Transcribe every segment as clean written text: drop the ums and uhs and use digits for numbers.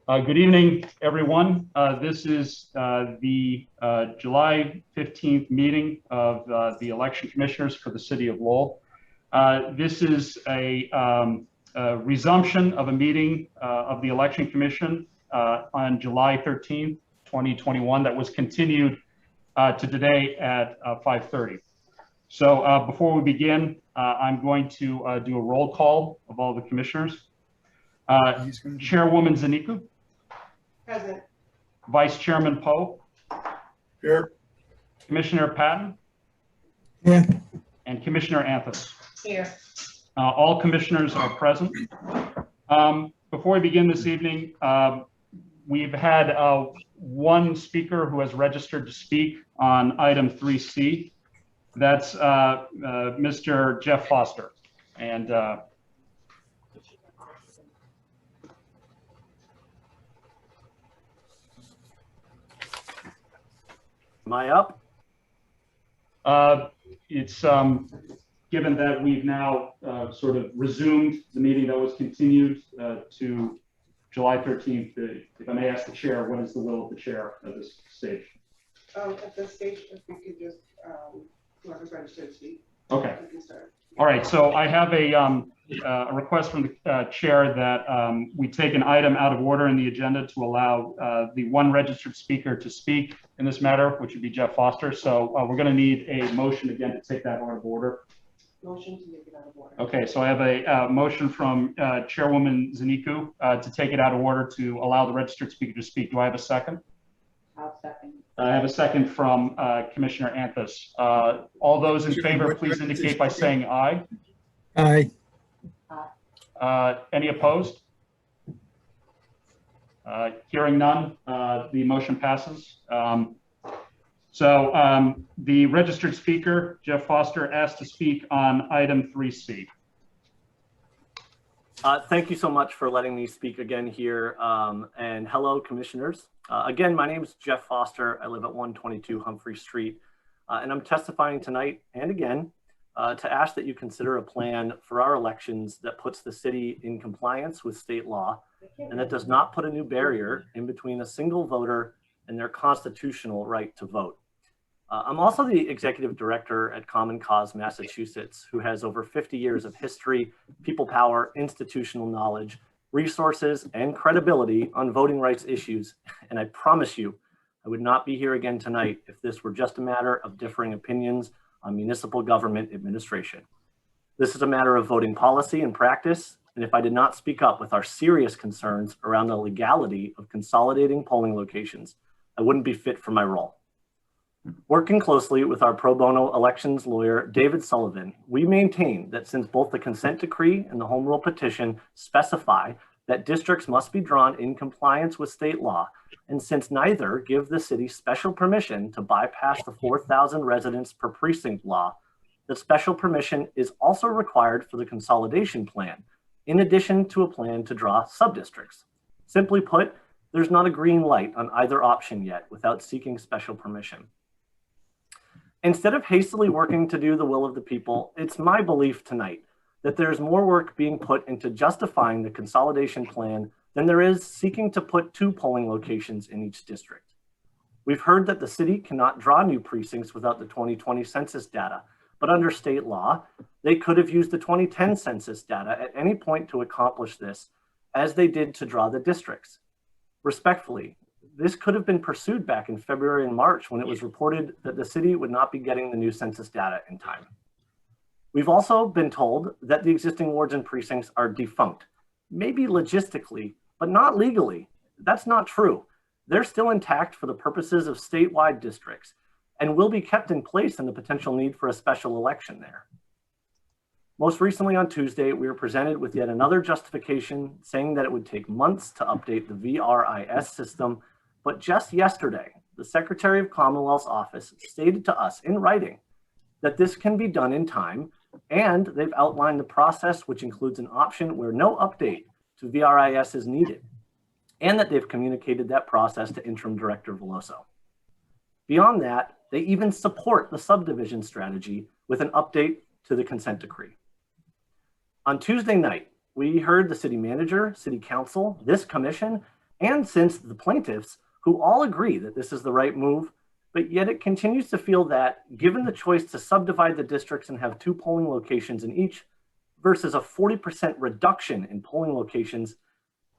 Good evening, everyone. This is the July 15th meeting of the election commissioners for the city of Lowell. This is a resumption of a meeting of the election commission on July 13th, 2021 that was continued to today at 5:30. So before we begin, I'm going to do a roll call of all the commissioners. Chairwoman Zaniku. Present. Vice Chairman Poe. Here. Commissioner Patton. Here. And Commissioner Anthony. Here. All commissioners are present. Before we begin this evening, we've had one speaker who has registered to speak on item 3C. That's Mr. Jeff Foster. And am I up? It's given that we've now sort of resumed the meeting that was continued to July 13th, if I may ask the chair, what is the will of the chair at this stage? At this stage, if we could just, whoever's registered to speak. Okay. We can start. All right, so I have a request from the chair that we take an item out of order in the agenda to allow the one registered speaker to speak in this matter, which would be Jeff Foster. So we're going to need a motion again to take that out of order. Motion to take it out of order. Okay, so I have a motion from Chairwoman Zaniku to take it out of order to allow the registered speaker to speak. Do I have a second? I'll second. I have a second from Commissioner Anthos. All those in favor, please indicate by saying aye. Aye. Any opposed? Hearing none, the motion passes. So the registered speaker, Jeff Foster, asked to speak on item 3C. Thank you so much for letting me speak again here. And hello, commissioners. Again, my name is Jeff Foster. I live at 122 Humphrey Street. And I'm testifying tonight and again to ask that you consider a plan for our elections that puts the city in compliance with state law and that does not put a new barrier in between a single voter and their constitutional right to vote. I'm also the executive director at Common Cause Massachusetts, who has over 50 years of history, people power, institutional knowledge, resources, and credibility on voting rights issues. And I promise you, I would not be here again tonight if this were just a matter of differing opinions on municipal government administration. This is a matter of voting policy and practice. And if I did not speak up with our serious concerns around the legality of consolidating polling locations, I wouldn't be fit for my role. Working closely with our pro bono elections lawyer, David Sullivan, we maintain that since both the consent decree and the home rule petition specify that districts must be drawn in compliance with state law, and since neither give the city special permission to bypass the 4,000 residents per precinct law, that special permission is also required for the consolidation plan, in addition to a plan to draw subdistricts. Simply put, there's not a green light on either option yet without seeking special permission. Instead of hastily working to do the will of the people, it's my belief tonight that there's more work being put into justifying the consolidation plan than there is seeking to put two polling locations in each district. We've heard that the city cannot draw new precincts without the 2020 census data, but under state law, they could have used the 2010 census data at any point to accomplish this, as they did to draw the districts. Respectfully, this could have been pursued back in February and March when it was reported that the city would not be getting the new census data in time. We've also been told that the existing wards and precincts are defunct, maybe logistically, but not legally. That's not true. They're still intact for the purposes of statewide districts and will be kept in place in the potential need for a special election there. Most recently on Tuesday, we were presented with yet another justification saying that it would take months to update the VRIS system. But just yesterday, the Secretary of Commonwealth's office stated to us in writing that this can be done in time, and they've outlined the process, which includes an option where no update to VRIS is needed, and that they've communicated that process to Interim Director Veloso. Beyond that, they even support the subdivision strategy with an update to the consent decree. On Tuesday night, we heard the city manager, city council, this commission, and since the plaintiffs, who all agree that this is the right move, but yet it continues to feel that given the choice to subdivide the districts and have 2 polling locations in each versus a 40% reduction in polling locations,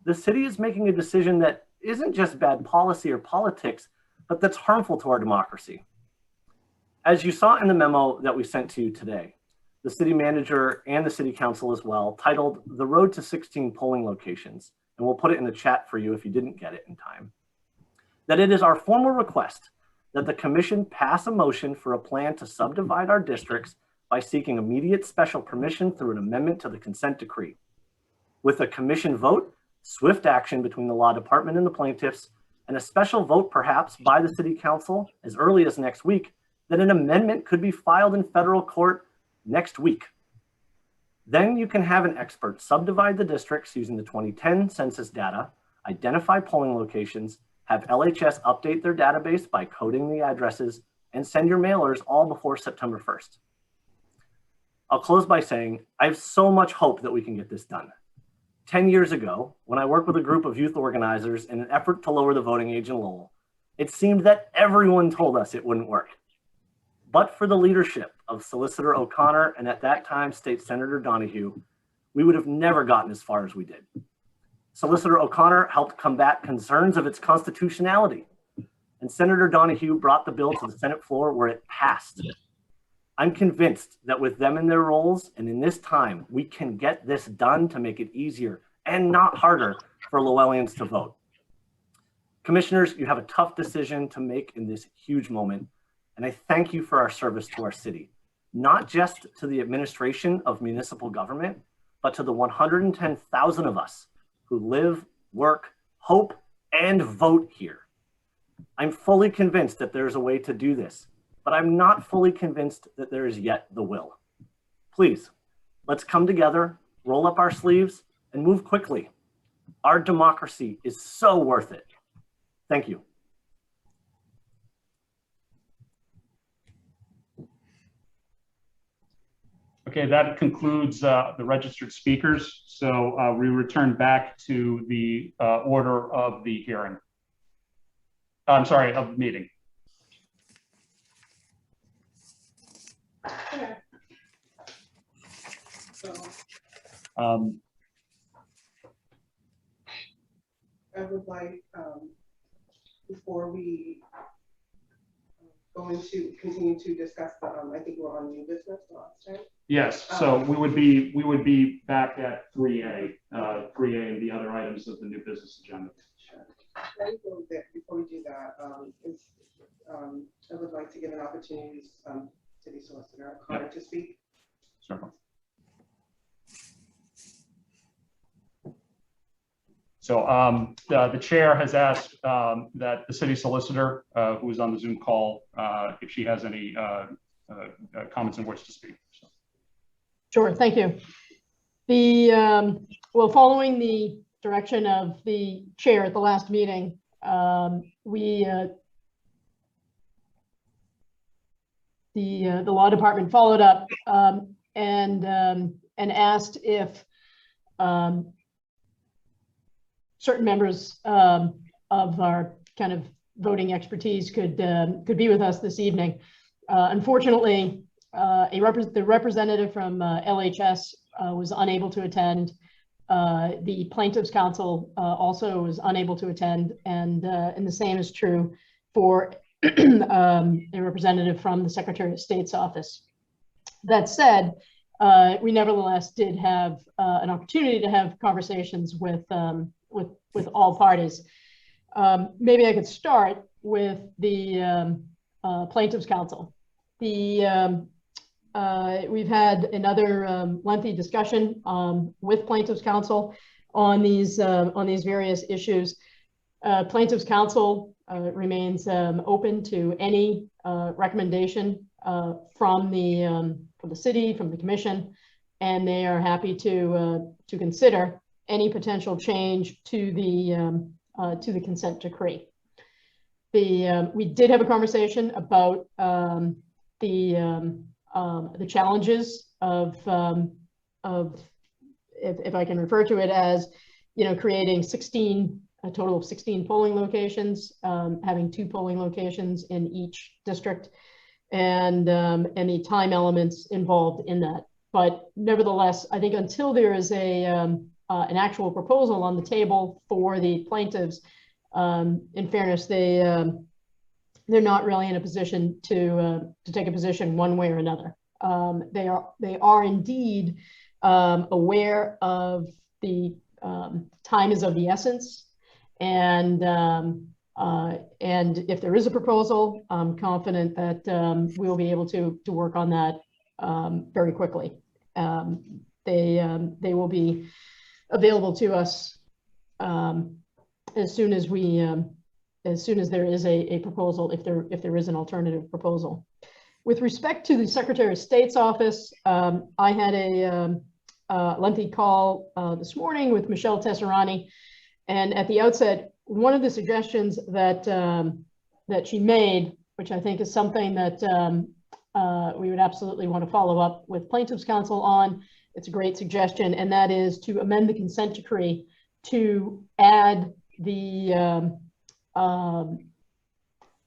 the city is making a decision that isn't just bad policy or politics, but that's harmful to our democracy. As you saw in the memo that we sent to you today, the city manager and the city council as well titled The Road to 16 Polling Locations, and we'll put it in the chat for you if you didn't get it in time, that it is our formal request that the commission pass a motion for a plan to subdivide our districts by seeking immediate special permission through an amendment to the consent decree. With a commission vote, swift action between the law department and the plaintiffs, and a special vote perhaps by the city council as early as next week, that an amendment could be filed in federal court next week. Then you can have an expert subdivide the districts using the 2010 census data, identify polling locations, have LHS update their database by coding the addresses, and send your mailers all before September 1st. I'll close by saying I have so much hope that we can get this done. 10 years ago, when I worked with a group of youth organizers in an effort to lower the voting age in Lowell, it seemed that everyone told us it wouldn't work. But for the leadership of Solicitor O'Connor and at that time State Senator Donahue, we would have never gotten as far as we did. Solicitor O'Connor helped combat concerns of its constitutionality, and Senator Donahue brought the bill to the Senate floor where it passed. I'm convinced that with them in their roles and in this time, we can get this done to make it easier and not harder for Lowellians to vote. Commissioners, you have a tough decision to make in this huge moment, and I thank you for our service to our city, not just to the administration of municipal government, but to the 110,000 of us who live, work, hope, and vote here. I'm fully convinced that there's a way to do this, but I'm not fully convinced that there is yet the will. Please, let's come together, roll up our sleeves, and move quickly. Our democracy is so worth it. Thank you. Okay, that concludes the registered speakers. So we return back to the order of the hearing. I'm sorry, of the meeting. Okay. So I would like, before we continue to discuss the, I think we're on new business last time. Yes, so we would be back at 3A and the other items of the new business agenda. Sure. Before we do that, I would like to give an opportunity to the Solicitor O'Connor to speak. Certainly. So the chair has asked that the city solicitor, who is on the Zoom call, if she has any comments and words to speak. So. Sure, thank you. Well, following the direction of the chair at the last meeting, the law department followed up and asked if certain members of our kind of voting expertise could be with us this evening. Unfortunately, the representative from LHS was unable to attend. The Plaintiffs' Council also was unable to attend, and the same is true for a representative from the Secretary of State's office. That said, we nevertheless did have an opportunity to have conversations with all parties. Maybe I could start with the Plaintiffs' Council. We've had another lengthy discussion with Plaintiffs' Council on these various issues. Plaintiffs' Council remains open to any recommendation from the city, from the commission, and they are happy to consider any potential change to the consent decree. We did have a conversation about the challenges of if I can refer to it as, creating 16 a total of 16 polling locations, having 2 polling locations in each district, and any time elements involved in that. But nevertheless, I think until there is an actual proposal on the table for the plaintiffs, in fairness, they're not really in a position to take a position one way or another. They are indeed aware of the time is of the essence, and if there is a proposal, I'm confident that we'll be able to work on that very quickly. They will be available to us as soon as there is a proposal, if there is an alternative proposal. With respect to the Secretary of State's office, I had a lengthy call this morning with Michelle Tesserani, and at the outset, one of the suggestions that that she made, which I think is something that we would absolutely want to follow up with Plaintiffs' Counsel on. It's a great suggestion, and that is to amend the consent decree to add the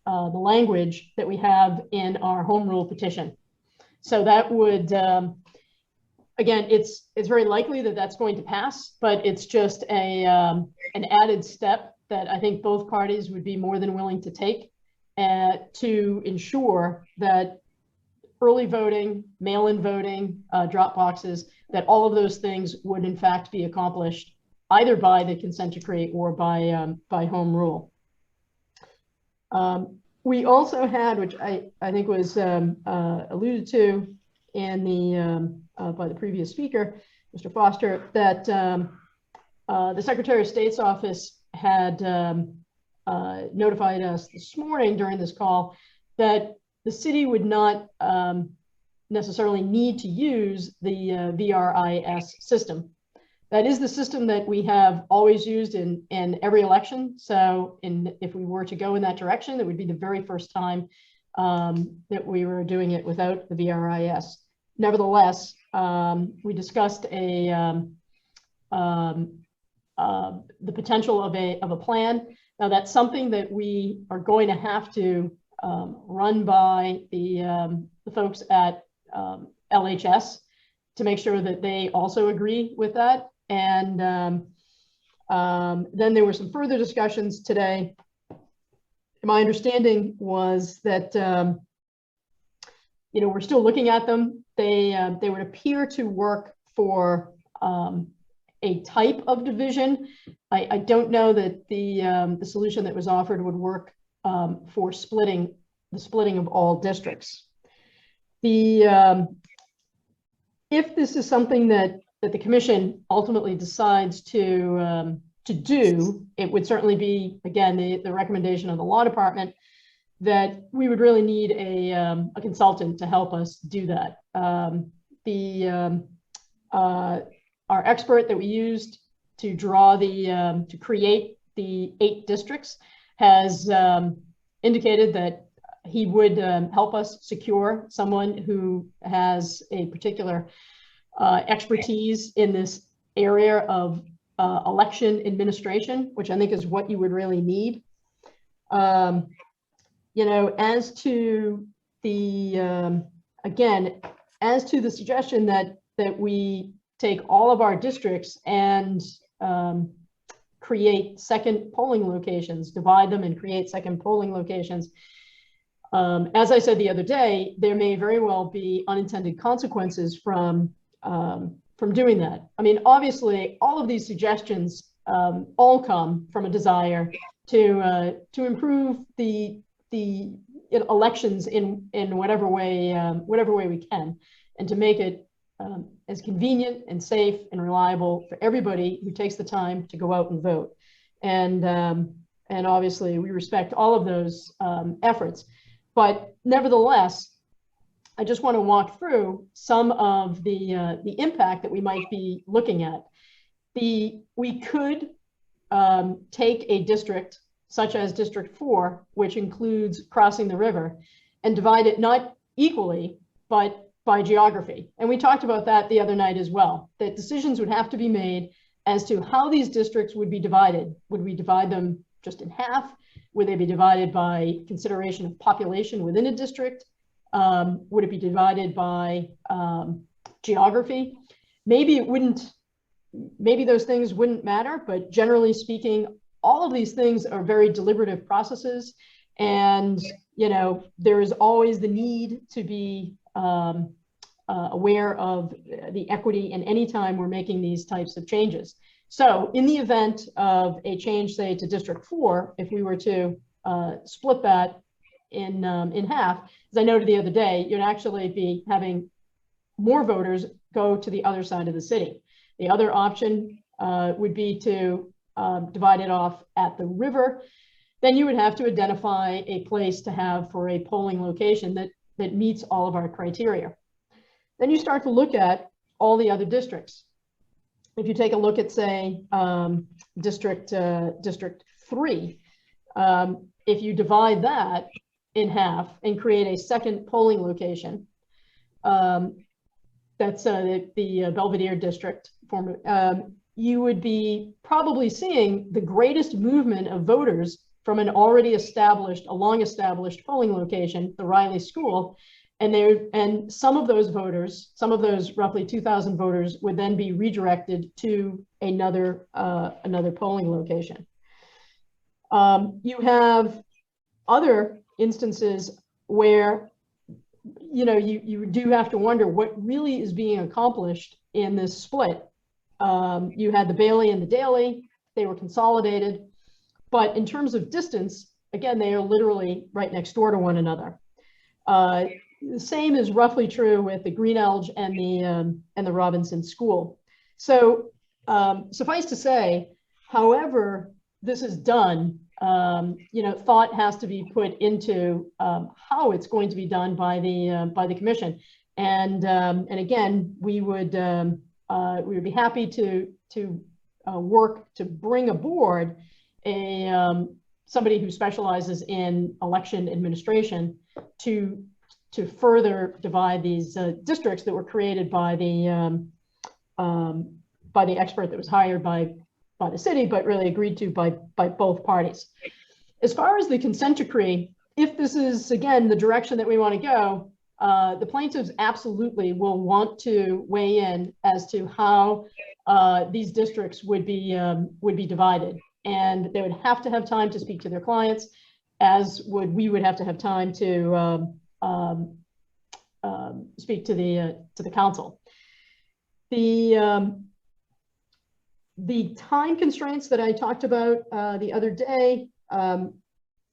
language that we have in our home rule petition. So that would, again, it's very likely that that's going to pass, but it's just an added step that I think both parties would be more than willing to take to ensure that early voting, mail-in voting, drop boxes, that all of those things would in fact be accomplished either by the consent decree or by home rule. We also had, which I think was alluded to in the by the previous speaker, Mr. Foster, that the Secretary of State's office had notified us this morning during this call that the city would not necessarily need to use the VRIS system. That is the system that we have always used in every election. So if we were to go in that direction, it would be the very first time that we were doing it without the VRIS. Nevertheless, we discussed the potential of a plan. Now that's something that we are going to have to run by the folks at LHS to make sure that they also agree with that. And then there were some further discussions today. My understanding was that we're still looking at them. They would appear to work for a type of division. I don't know that the solution that was offered would work for the splitting of all districts. If this is something that the commission ultimately decides to do, it would certainly be, again, the recommendation of the law department that we would really need a consultant to help us do that. Our expert that we used to draw to create the 8 districts has indicated that he would help us secure someone who has a particular expertise in this area of election administration, which I think is what you would really need. As to the again, as to the suggestion that we take all of our districts and create second polling locations, divide them and create second polling locations. As I said the other day, there may very well be unintended consequences from doing that. I mean, obviously, all of these suggestions all come from a desire to improve the elections in whatever way we can, and to make it as convenient and safe and reliable for everybody who takes the time to go out and vote. And obviously, we respect all of those efforts. But nevertheless, I just want to walk through some of the impact that we might be looking at. We could take a district such as District 4, which includes crossing the river, and divide it not equally, but by geography. And we talked about that the other night as well, that decisions would have to be made as to how these districts would be divided. Would we divide them just in half? Would they be divided by consideration of population within a district? Would it be divided by geography? Maybe it wouldn't, maybe those things wouldn't matter, but generally speaking, all of these things are very deliberative processes. And, you know, there is always the need to be aware of the equity in any time we're making these types of changes. So in the event of a change, say to District 4, if we were to split that in half, as I noted the other day, you'd actually be having more voters go to the other side of the city. The other option would be to divide it off at the river. Then you would have to identify a place to have for a polling location that meets all of our criteria. Then you start to look at all the other districts. If you take a look at, say, District 3, if you divide that in half and create a second polling location, that's the Belvedere district, you would be probably seeing the greatest movement of voters from an already established, a long established polling location, the Riley School. And some of those voters, some of those roughly 2,000 voters would then be redirected to another polling location. You have other instances where, you know, you do have to wonder what really is being accomplished in this split. You had the Bailey and the Daly, they were consolidated, but in terms of distance, again, they are literally right next door to one another. The same is roughly true with the Greenelge and the Robinson School. So suffice to say, however this is done, you know, thought has to be put into how it's going to be done by the commission. And again, we would be happy to work to bring aboard somebody who specializes in election administration to further divide these districts that were created by the expert that was hired by the city, but really agreed to by both parties. As far as the consent decree, if this is, again, the direction that we want to go, the plaintiffs absolutely will want to weigh in as to how these districts would be divided. And they would have to have time to speak to their clients, as we would have to have time to speak to the council. The time constraints that I talked about the other day,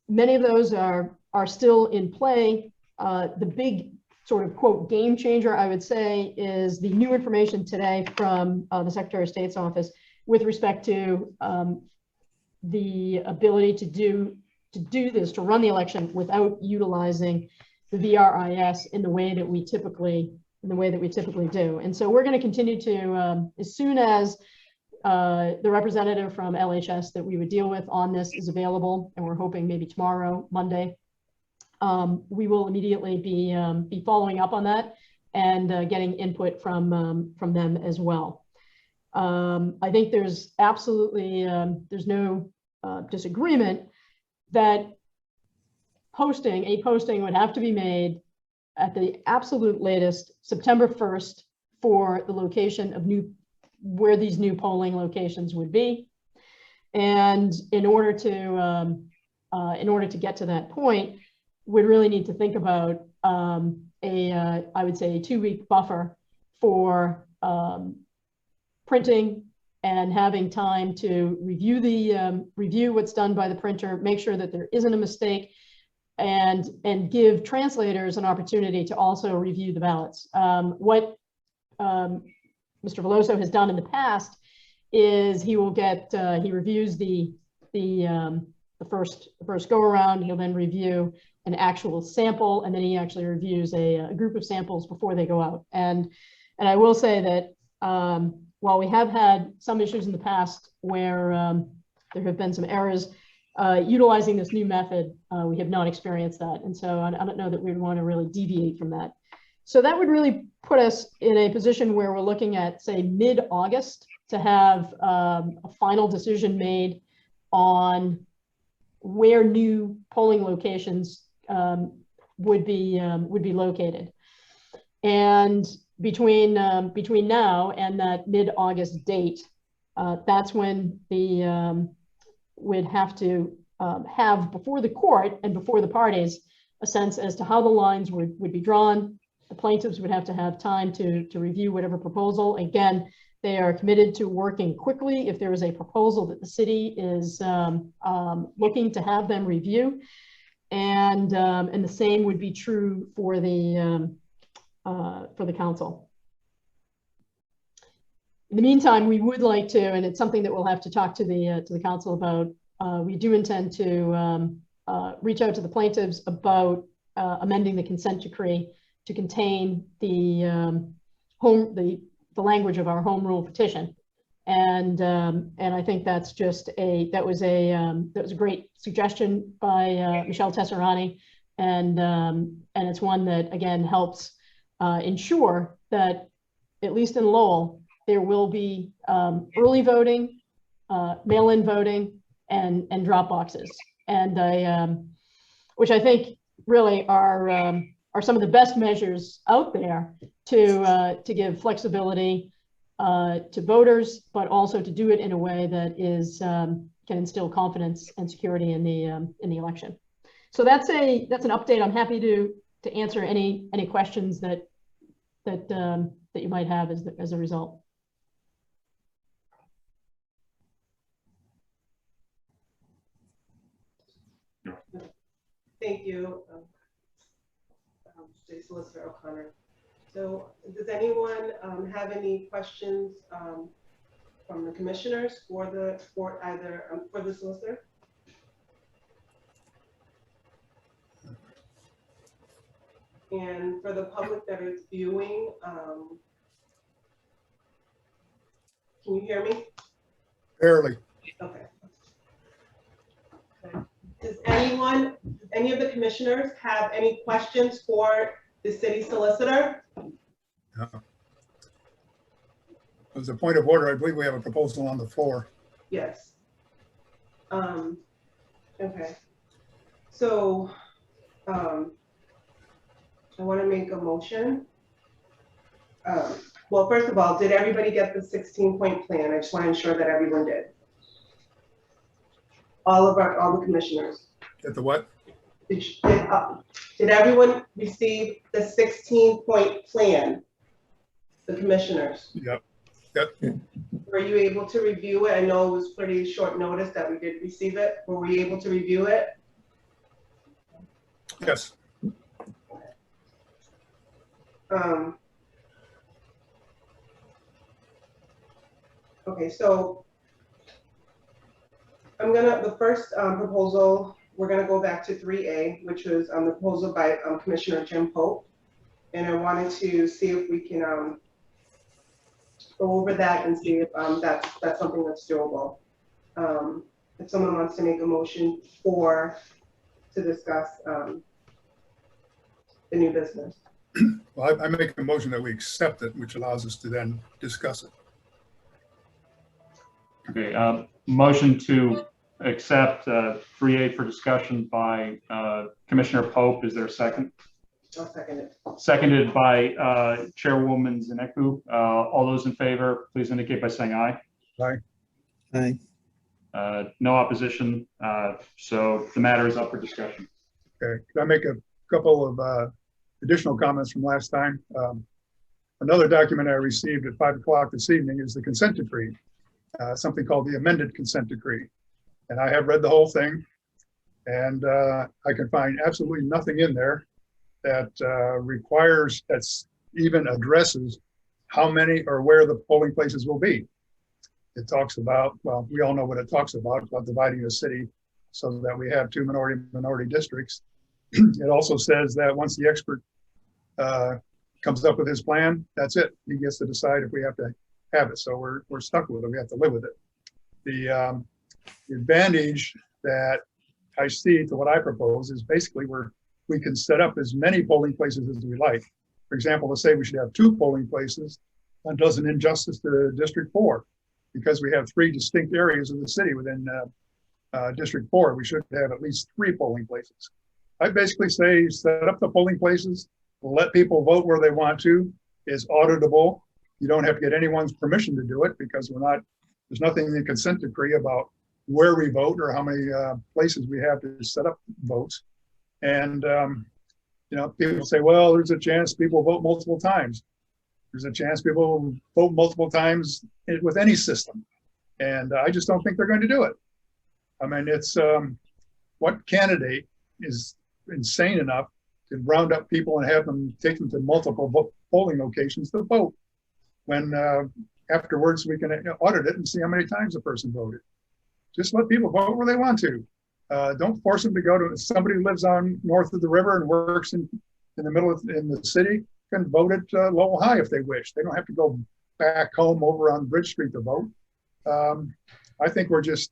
many of those are still in play. The big sort of quote game changer, I would say, is the new information today from the Secretary of State's office with respect to the ability to do this, to run the election without utilizing the VRIS in the way that we typically do. And so we're going to continue to, as soon as the representative from LHS that we would deal with on this is available, and we're hoping maybe tomorrow, Monday, we will immediately be following up on that and getting input from them as well. I think there's absolutely, there's no disagreement that a posting would have to be made at the absolute latest September 1st for the location of where these new polling locations would be. And in order to get to that point, we'd really need to think about I would say a 2-week buffer for printing and having time to review what's done by the printer, make sure that there isn't a mistake, and give translators an opportunity to also review the ballots. What Mr. Veloso has done in the past is he reviews the first go around. He'll then review an actual sample, and then he actually reviews a group of samples before they go out. And I will say that while we have had some issues in the past where there have been some errors, utilizing this new method, we have not experienced that. And so I don't know that we'd want to really deviate from that. So that would really put us in a position where we're looking at, say, mid-August to have a final decision made on where new polling locations would be located. And between now and that mid-August date, that's when the we'd have to have before the court and before the parties a sense as to how the lines would be drawn. The plaintiffs would have to have time to review whatever proposal. Again, they are committed to working quickly if there is a proposal that the city is looking to have them review. And the same would be true for the council. In the meantime, we would like to, and it's something that we'll have to talk to the council about. We do intend to reach out to the plaintiffs about amending the consent decree to contain the language of our home rule petition, and I think that's just that was a great suggestion by Michelle Tesserani, and it's one that again helps ensure that at least in Lowell there will be early voting, mail-in voting, and drop boxes, and which I think really are some of the best measures out there to give flexibility to voters, but also to do it in a way that is can instill confidence and security in the election. So that's an update. I'm happy to answer any questions that you might have as a result. Thank you, State Solicitor O'Connor. So does anyone have any questions from the commissioners for the solicitor? And for the public that is viewing, can you hear me? Barely. Okay. Does any of the commissioners have any questions for the city solicitor? As a point of order, I believe we have a proposal on the floor. Yes. Okay. So I want to make a motion. Well, first of all, did everybody get the 16-point plan? I just want to ensure that everyone did. All the commissioners. Get the what? Did everyone receive the 16-point plan? The commissioners? Yep. Were you able to review it? I know it was pretty short notice that we did receive it. Were we able to review it? Yes. Okay, so the first proposal, we're gonna go back to 3A, which was the proposal by Commissioner Jim Pope. And I wanted to see if we can go over that and see if that's something that's doable. If someone wants to make a motion to discuss the new business. Well, I make a motion that we accept it, which allows us to then discuss it. Okay, motion to accept 3A for discussion by Commissioner Pope. Is there a second? I'll second it. Seconded by Chairwoman Zaneku. All those in favor, please indicate by saying aye. Aye. Aye. No opposition, so the matter is up for discussion. Okay. Can I make a couple of additional comments from last time? Another document I received at 5 o'clock this evening is the consent decree, something called the amended consent decree. And I have read the whole thing, and I can find absolutely nothing in there that requires, that's even addresses how many or where the polling places will be. It talks about, well, we all know what it talks about dividing the city so that we have 2 minority districts. It also says that once the expert comes up with his plan, that's it. He gets to decide if we have to have it. So we're stuck with it. We have to live with it. The advantage that I see to what I propose is basically we can set up as many polling places as we like. For example, let's say we should have 2 polling places. That does an injustice to District 4. because we have 3 distinct areas of the city within District 4. We should have at least 3 polling places. I basically say set up the polling places, let people vote where they want to, is auditable. You don't have to get anyone's permission to do it because there's nothing in the consent decree about where we vote or how many places we have to set up votes. And, people say, well, there's a chance people vote multiple times. There's a chance people vote multiple times with any system. And I just don't think they're going to do it. I mean, it's what candidate is insane enough to round up people and have them take them to multiple polling locations to vote when afterwards we can audit it and see how many times a person voted. Just let people vote where they want to. Don't force them to go to somebody who lives on north of the river and works in the middle of in the city can vote at Lowell High if they wish. They don't have to go back home over on Bridge Street to vote. I think we're just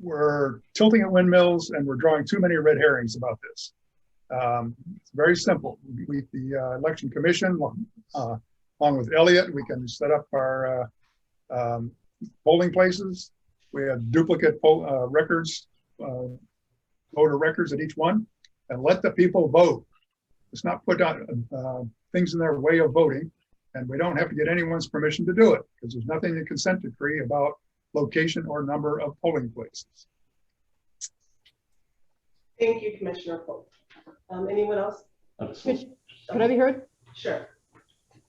we're tilting at windmills and we're drawing too many red herrings about this. It's very simple. The election commission, along with Elliott, we can set up our polling places. We have duplicate records, voter records at each one, and let the people vote. Let's not put things in their way of voting, and we don't have to get anyone's permission to do it because there's nothing in the consent decree about location or number of polling places. Thank you, Commissioner Pope. Anyone else? Could I be heard? Sure.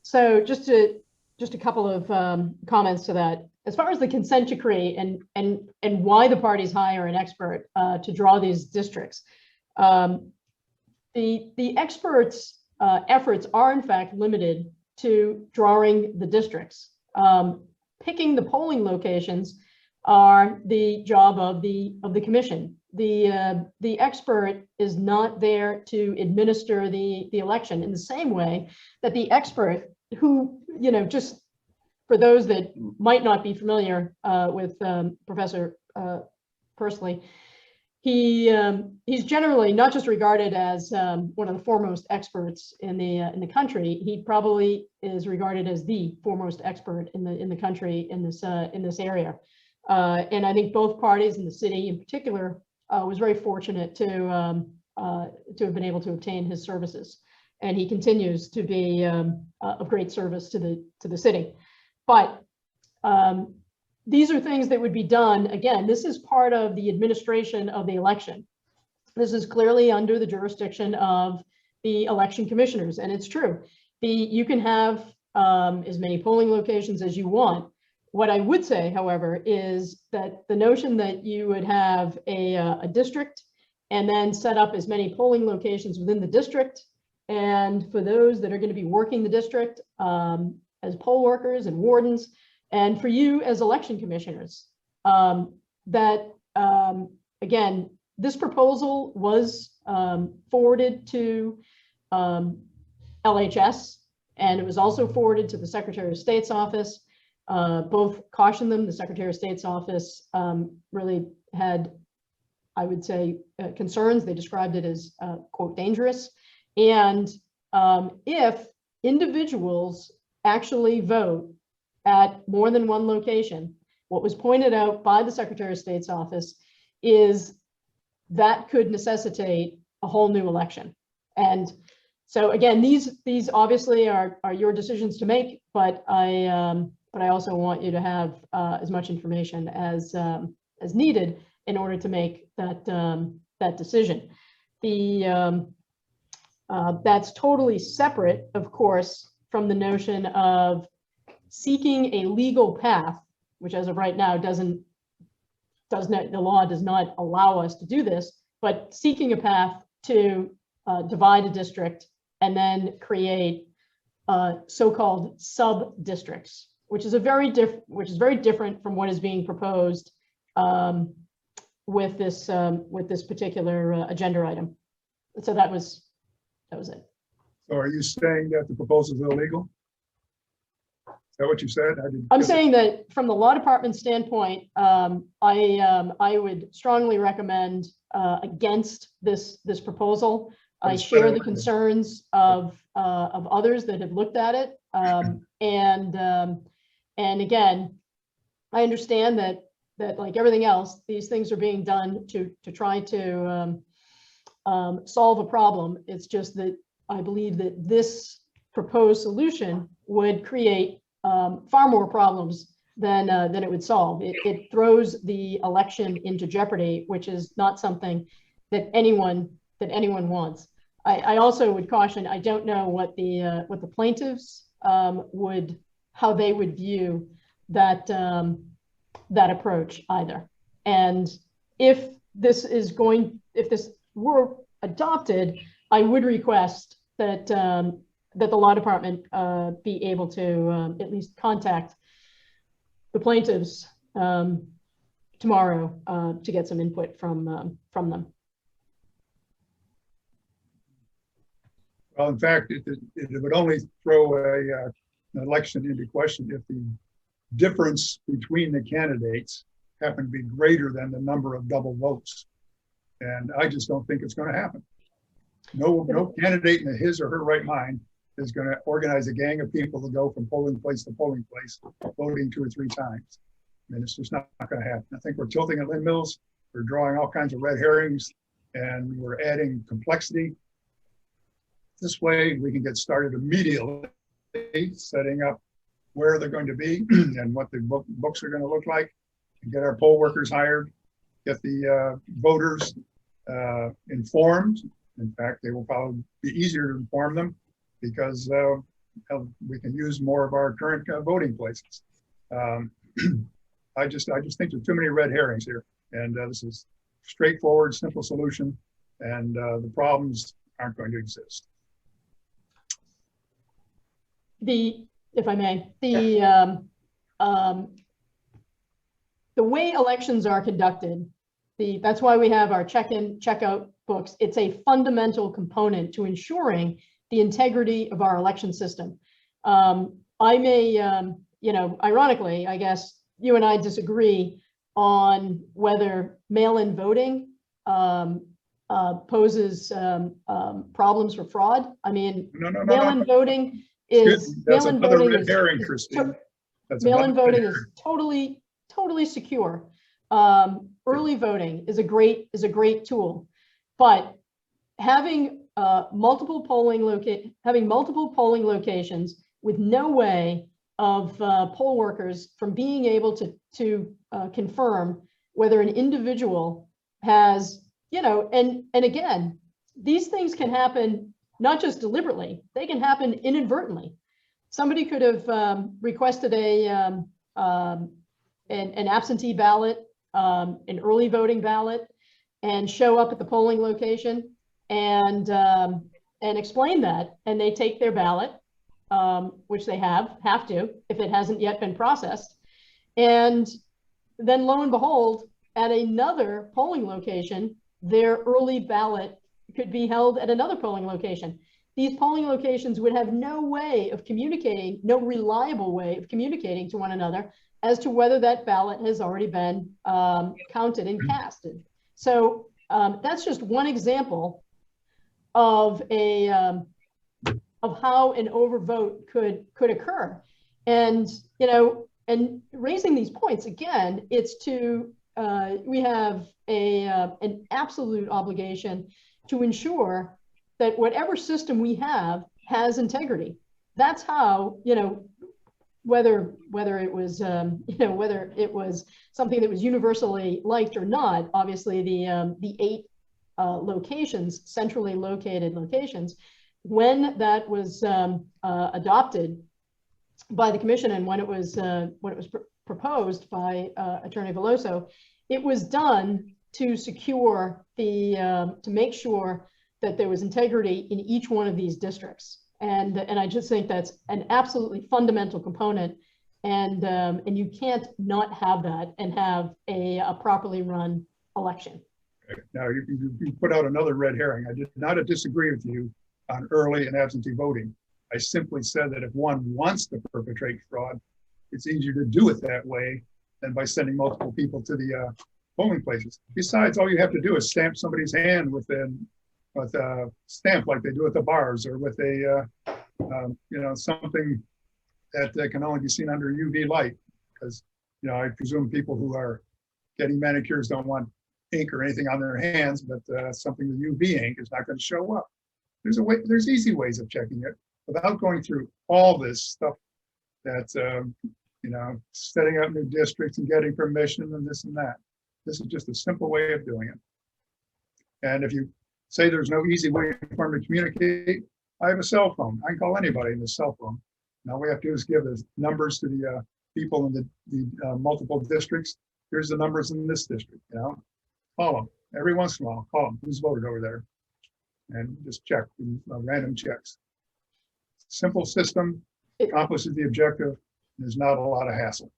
So just a couple of comments to that. As far as the consent decree and why the parties hire an expert to draw these districts, the experts' efforts are in fact limited to drawing the districts. Picking the polling locations are the job of the commission. The expert is not there to administer the election in the same way that the expert who, just for those that might not be familiar with Professor Persily, he's generally not just regarded as one of the foremost experts in the country. He probably is regarded as the foremost expert in the country in this area. And I think both parties in the city, in particular, was very fortunate to have been able to obtain his services, and he continues to be of great service to the city. But these are things that would be done. Again, this is part of the administration of the election. This is clearly under the jurisdiction of the election commissioners, and it's true. You can have as many polling locations as you want. What I would say, however, is that the notion that you would have a district and then set up as many polling locations within the district, and for those that are going to be working the district as poll workers and wardens, and for you as election commissioners, again, this proposal was forwarded to LHS, and it was also forwarded to the Secretary of State's office. Both cautioned them. The Secretary of State's office really had, I would say, concerns. They described it as, quote, dangerous. And if individuals actually vote at more than one location, what was pointed out by the Secretary of State's office is that could necessitate a whole new election. And so again, these obviously are your decisions to make, but I also want you to have as much information as needed in order to make that decision. That's totally separate, of course, from the notion of seeking a legal path, which as of right now the law does not allow us to do this, but seeking a path to divide a district and then create so-called sub-districts, which is very different from what is being proposed with this particular agenda item. So that was it. So are you saying that the proposal is illegal? Is that what you said? I'm saying that from the law department standpoint, I would strongly recommend against this proposal. I share the concerns of others that have looked at it, and And again, I understand that like everything else, these things are being done to try to solve a problem. It's just that I believe that this proposed solution would create far more problems than it would solve. It throws the election into jeopardy, which is not something that anyone wants. I also would caution, I don't know what the plaintiffs how they would view that that approach either. And if this were adopted, I would request that that the law department be able to at least contact the plaintiffs tomorrow to get some input from them. Well, in fact, it would only throw an election into question if the difference between the candidates happened to be greater than the number of double votes. And I just don't think it's going to happen. No candidate in his or her right mind is going to organize a gang of people to go from polling place to polling place, voting 2 or 3 times. I mean, it's just not going to happen. I think we're tilting at windmills. We're drawing all kinds of red herrings, and we're adding complexity. This way, we can get started immediately, setting up where they're going to be and what the books are going to look like, and get our poll workers hired, get the voters informed. In fact, they will probably be easier to inform them because we can use more of our current voting places. I just think there's too many red herrings here, and this is straightforward, simple solution, and the problems aren't going to exist. If I may, the way elections are conducted, that's why we have our check-in, check-out books. It's a fundamental component to ensuring the integrity of our election system. I may, ironically, I guess you and I disagree on whether mail-in voting poses problems for fraud. I mean, mail-in voting is mail-in voting is totally secure. Early voting is a great tool, but having multiple polling locations with no way of poll workers from being able to confirm whether an individual has, and again, these things can happen not just deliberately, they can happen inadvertently. Somebody could have requested an absentee ballot, an early voting ballot, and show up at the polling location and explain that, and they take their ballot, which they have to if it hasn't yet been processed, and then lo and behold, at another polling location, their early ballot could be held at another polling location. These polling locations would have no way of communicating, no reliable way of communicating to one another as to whether that ballot has already been counted and casted. So that's just one example of how an overvote could occur. And and raising these points again, it's to we have an absolute obligation to ensure that whatever system we have has integrity. That's how, whether it was whether it was something that was universally liked or not. Obviously, the 8 locations, centrally located locations, when that was adopted by the commission and when it was proposed by Attorney Veloso, it was done to secure to make sure that there was integrity in each one of these districts. And I just think that's an absolutely fundamental component. And you can't not have that and have a properly run election. Now, you put out another red herring. I did not disagree with you on early and absentee voting. I simply said that if one wants to perpetrate fraud, it's easier to do it that way than by sending multiple people to the polling places. Besides, all you have to do is stamp somebody's hand with a stamp like they do at the bars, or with a something that can only be seen under UV light, because, you know, I presume people who are getting manicures don't want ink or anything on their hands, but something with UV ink is not going to show up. There's easy ways of checking it without going through all this stuff that's, you know, setting up new districts and getting permission and this and that. This is just a simple way of doing it. And if you say there's no easy way for me to communicate, I have a cell phone. I can call anybody in the cell phone. Now we have to do is give the numbers to the people in the multiple districts. Here's the numbers in this district, you know, call them every once in a while, call them, who's voted over there, and just check, random checks. Simple system, accomplishes the objective. There's not a lot of hassle.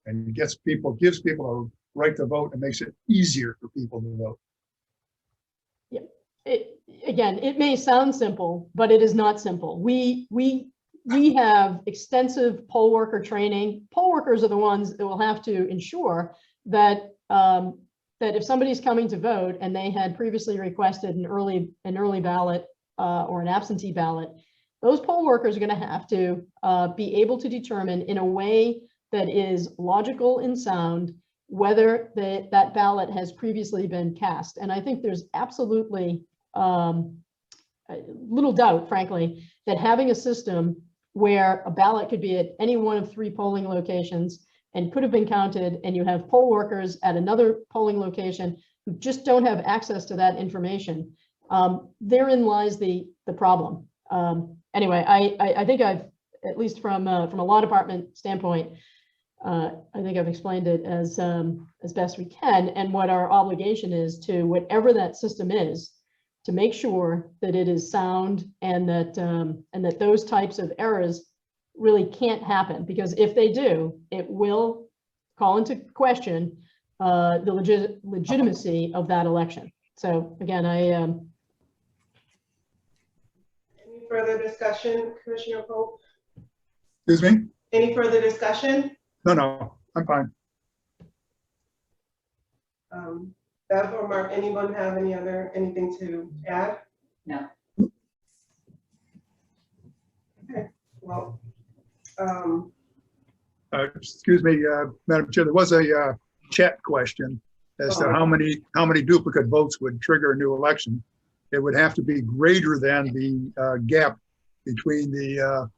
And it gives people a right to vote and makes it easier for people to vote. Again, it may sound simple, but it is not simple. We have extensive poll worker training. Poll workers are the ones that will have to ensure that that if somebody's coming to vote and they had previously requested an early ballot or an absentee ballot, those poll workers are going to have to be able to determine in a way that is logical and sound whether that ballot has previously been cast. And I think there's absolutely little doubt, frankly, that having a system where a ballot could be at any one of 3 polling locations and could have been counted, and you have poll workers at another polling location who just don't have access to that information, therein lies the problem. Anyway, I think I've, at least from a law department standpoint, I think I've explained it as best we can, and what our obligation is to whatever that system is, to make sure that it is sound and that those types of errors really can't happen, because if they do, it will call into question the legitimacy of that election. So again, Any further discussion, Commissioner Pope? Excuse me? Any further discussion? No, I'm fine. Bev or Mark, anyone have anything to add? No. Okay, well, Excuse me, Madam Chair, there was a chat question as to how many duplicate votes would trigger a new election. It would have to be greater than the gap between the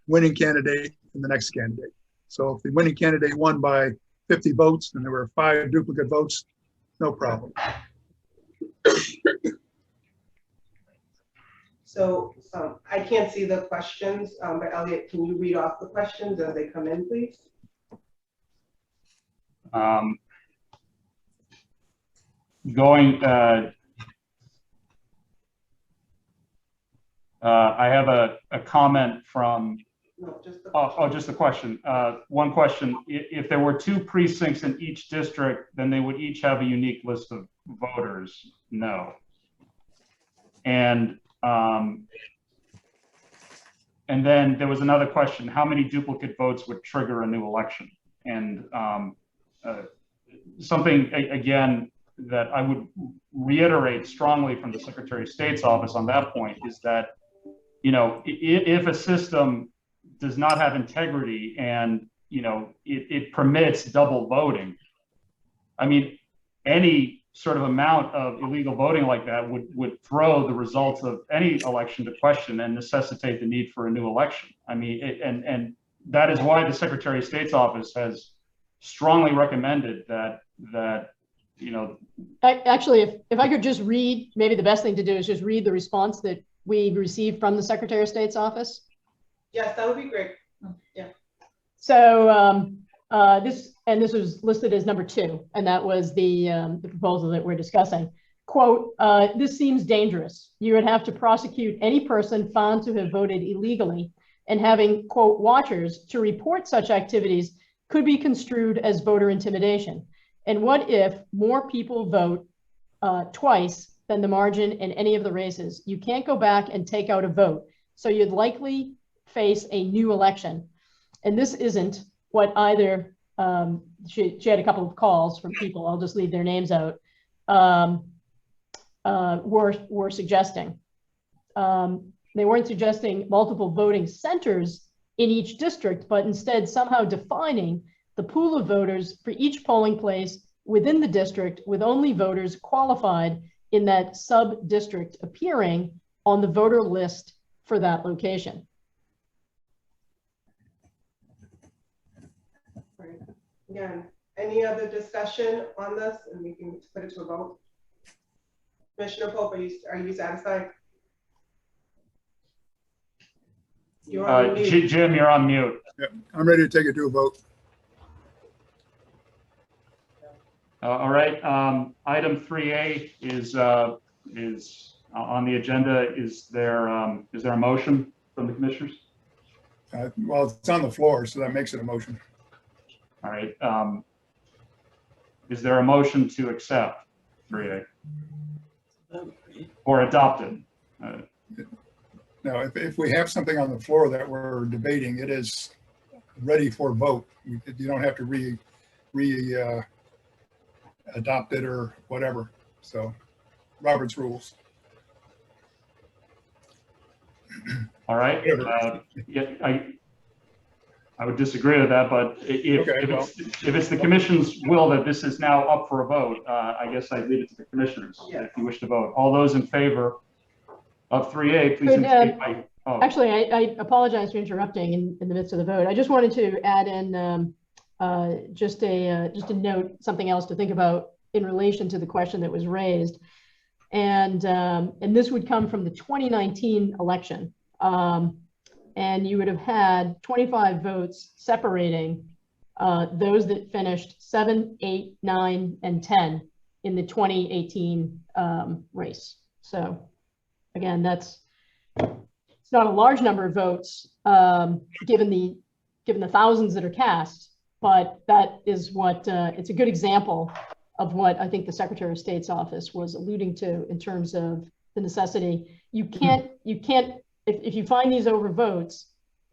winning candidate and the next candidate. So if the winning candidate won by 50 votes and there were 5 duplicate votes, no problem. so I can't see the questions, but Elliot, can you read off the questions as they come in, please? I have a comment from, No, just the just a question. One question, if there were 2 precincts in each district, then they would each have a unique list of voters. No. And then there was another question, how many duplicate votes would trigger a new election? And something, again, that I would reiterate strongly from the Secretary of State's office on that point is that, you know, if a system does not have integrity and, you know, it permits double voting, I mean, any sort of amount of illegal voting like that would throw the results of any election to question and necessitate the need for a new election. I mean, and that is why the Secretary of State's office has strongly recommended that, you know. Actually, if I could just read, maybe the best thing to do is just read the response that we received from the Secretary of State's office. Yes, that would be great. Yeah. So this was listed as number 2, and that was the proposal that we're discussing. Quote, this seems dangerous. You would have to prosecute any person found to have voted illegally, and having, quote, watchers to report such activities could be construed as voter intimidation. And what if more people vote twice than the margin in any of the races? You can't go back and take out a vote. So you'd likely face a new election. And this isn't what either, she had a couple of calls from people, I'll just leave their names out, were suggesting. They weren't suggesting multiple voting centers in each district, but instead somehow defining the pool of voters for each polling place within the district, with only voters qualified in that sub-district appearing on the voter list for that location. Right. Again, any other discussion on this, and we can put it to a vote? Commissioner Pope, are you satisfied? You're on mute. Jim, you're on mute. Yep, I'm ready to take it to a vote. All right. Item 3A is on the agenda. Is there a motion from the commissioners? Well, it's on the floor, so that makes it a motion. All right. Is there a motion to accept 3A or adopt it? Now, if we have something on the floor that we're debating, it is ready for vote. You don't have to adopt it or whatever. So, Robert's rules. All right. Yeah, I would disagree with that, but if it's the commission's will that this is now up for a vote, I guess I'd leave it to the commissioners if you wish to vote. All those in favor of 3A, please indicate by. Oh. Actually, I apologize for interrupting in the midst of the vote. I just wanted to add in just a note, something else to think about in relation to the question that was raised, and this would come from the 2019 election, and you would have had 25 votes separating those that finished 7, 8, 9, and 10 in the 2018 race. So again, it's not a large number of votes given the thousands that are cast, but that is what it's a good example of what I think the Secretary of State's office was alluding to in terms of the necessity. You can't if you find these overvotes,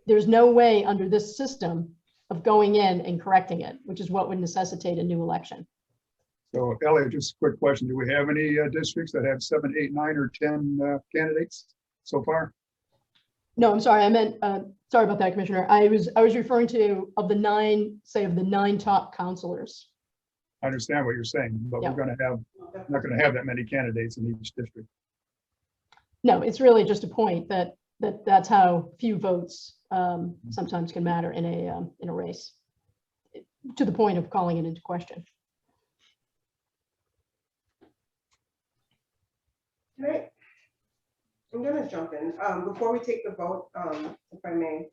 there's no way under this system of going in and correcting it, which is what would necessitate a new election. So, Elliot, just a quick question. Do we have any districts that have 7, 8, 9, or 10 candidates so far? No, I'm sorry. I meant, sorry about that, Commissioner. I was referring to of the 9 top counselors. I understand what you're saying, but Yeah. we're not going to have that many candidates in each district. No, it's really just a point that's how few votes sometimes can matter in a race, to the point of calling it into question. All right. I'm going to jump in. Before we take the vote, if I may,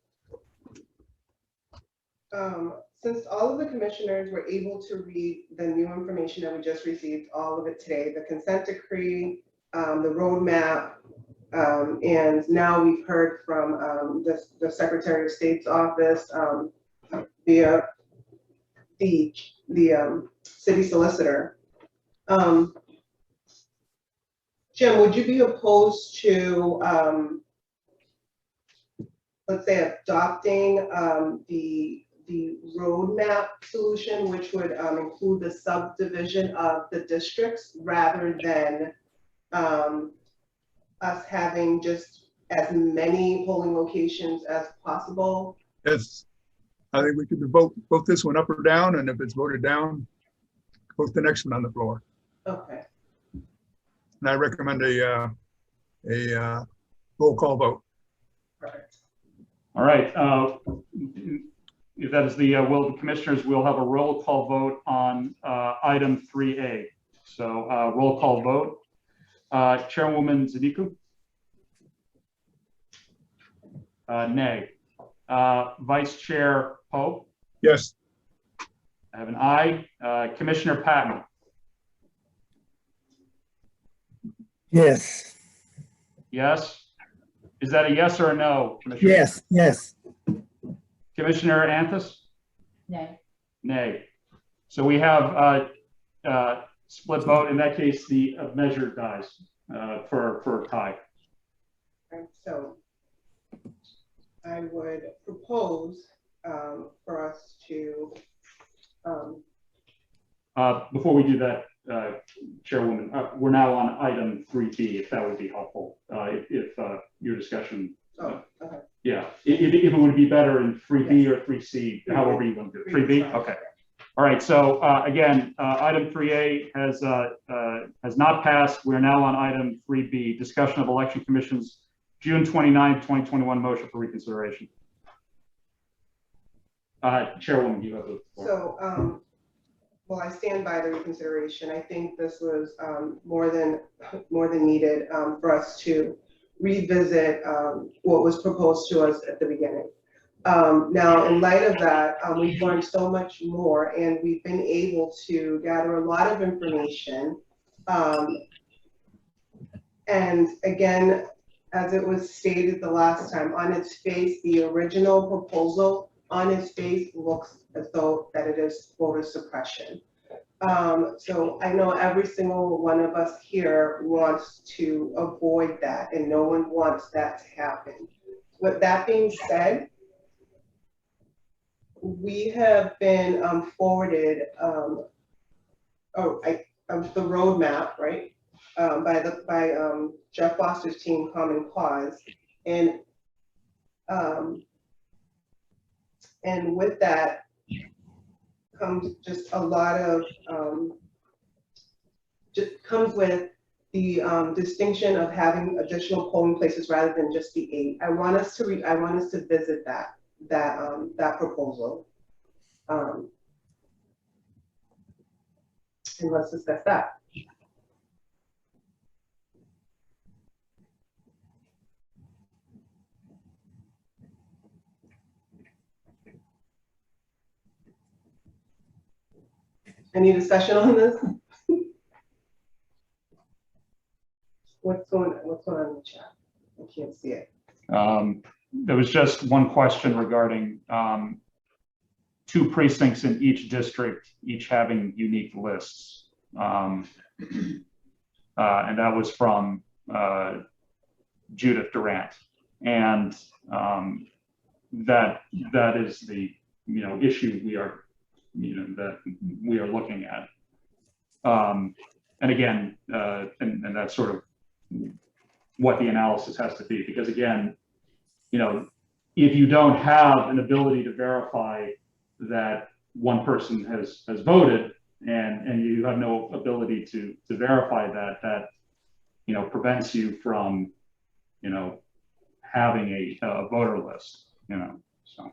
since all of the commissioners were able to read the new information that we just received, all of it today, the consent decree, the roadmap, and now we've heard from the Secretary of State's office via the city solicitor. Jim, would you be opposed to, let's say, adopting the roadmap solution, which would include the subdivision of the districts rather than us having just as many polling locations as possible? Yes, I think we could vote this one up or down, and if it's voted down, vote the next one on the floor. Okay. And I recommend a roll call vote. Perfect. All right. If that is the will of the commissioners, we'll have a roll call vote on item 3A. So roll call vote. Chairwoman Zadiku? Nay. Vice Chair Pope? Yes. I have an aye. Commissioner Patton? Yes. Yes. Is that a yes or a no, Commissioner? Yes. Yes. Commissioner Anthus? Nay. Nay. So we have split vote. In that case, the measure dies for a tie. And so I would propose for us to before we do that, Chairwoman, we're now on item 3B, if that would be helpful. if your discussion, Oh, okay. yeah, if it would be better in 3B or 3C, however you want to do it. 3B, okay. All right, so again, item 3A has not passed. We're now on item 3B, discussion of election commission's June 29, 2021 motion for reconsideration. Chairwoman, you have the floor. So, well, I stand by the reconsideration. I think this was more than needed for us to revisit what was proposed to us at the beginning. Now, in light of that, we've learned so much more, and we've been able to gather a lot of information. And again, as it was stated the last time, on its face, the original proposal on its face looks as though that it is voter suppression. So I know every single one of us here wants to avoid that, and no one wants that to happen. With that being said, we have been forwarded the roadmap, right, by Jeff Foster's team, Common Cause, and with that comes just a lot of comes with the distinction of having additional polling places rather than just the 8. I want us to visit that proposal, and let's discuss that. Any discussion on this? What's going on in the chat? I can't see it. There was just one question regarding 2 precincts in each district, each having unique lists. And that was from Judith Durant. And that is the issue we are looking at. And again, and that's sort of what the analysis has to be, because again, if you don't have an ability to verify that one person has voted, and you have no ability to verify that prevents you from having a voter list, so.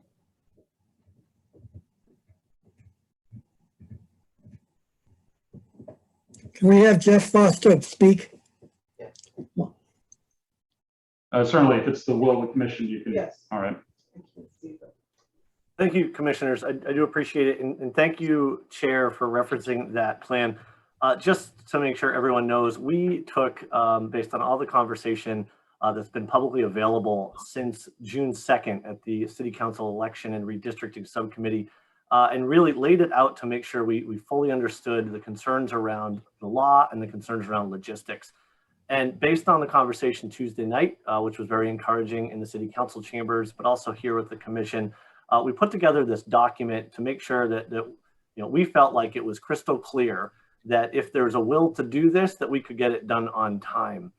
Can we have Jeff Foster speak? Certainly, if it's the will of the commission, you can. Yes. All right. Thank you, commissioners. I do appreciate it. And thank you, Chair, for referencing that plan. Just to make sure everyone knows, we took, based on all the conversation that's been publicly available since June 2nd at the City Council Election and Redistricting Subcommittee, and really laid it out to make sure we fully understood the concerns around the law and the concerns around logistics. And based on the conversation Tuesday night, which was very encouraging in the City Council chambers, but also here with the Commission, we put together this document to make sure that we felt like it was crystal clear that if there's a will to do this, that we could get it done on time.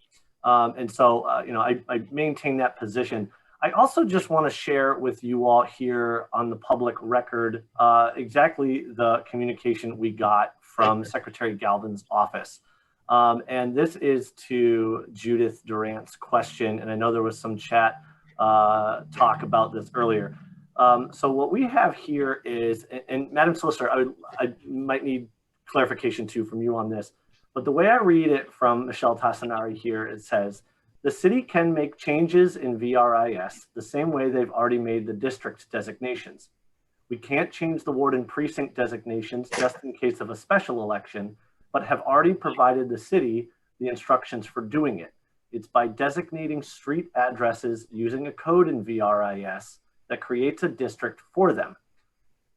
And so, I maintain that position. I also just want to share with you all here on the public record exactly the communication we got from Secretary Galvin's office. And this is to Judith Durant's question, and I know there was some chat talk about this earlier. So what we have here is, and Madam Solicitor, I might need clarification too from you on this, but the way I read it from Michelle Tassinari here, it says, the city can make changes in VRIS the same way they've already made the district designations. We can't change the ward and precinct designations just in case of a special election, but have already provided the city the instructions for doing it. It's by designating street addresses using a code in VRIS that creates a district for them.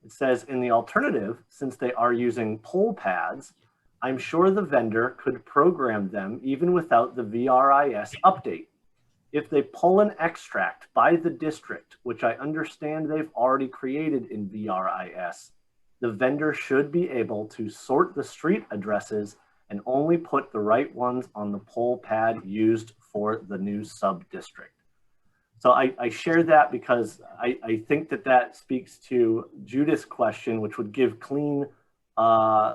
It says in the alternative, since they are using poll pads, I'm sure the vendor could program them even without the VRIS update. If they pull an extract by the district, which I understand they've already created in VRIS, the vendor should be able to sort the street addresses and only put the right ones on the poll pad used for the new sub-district. So I share that because I think that speaks to Judith's question, which would give clean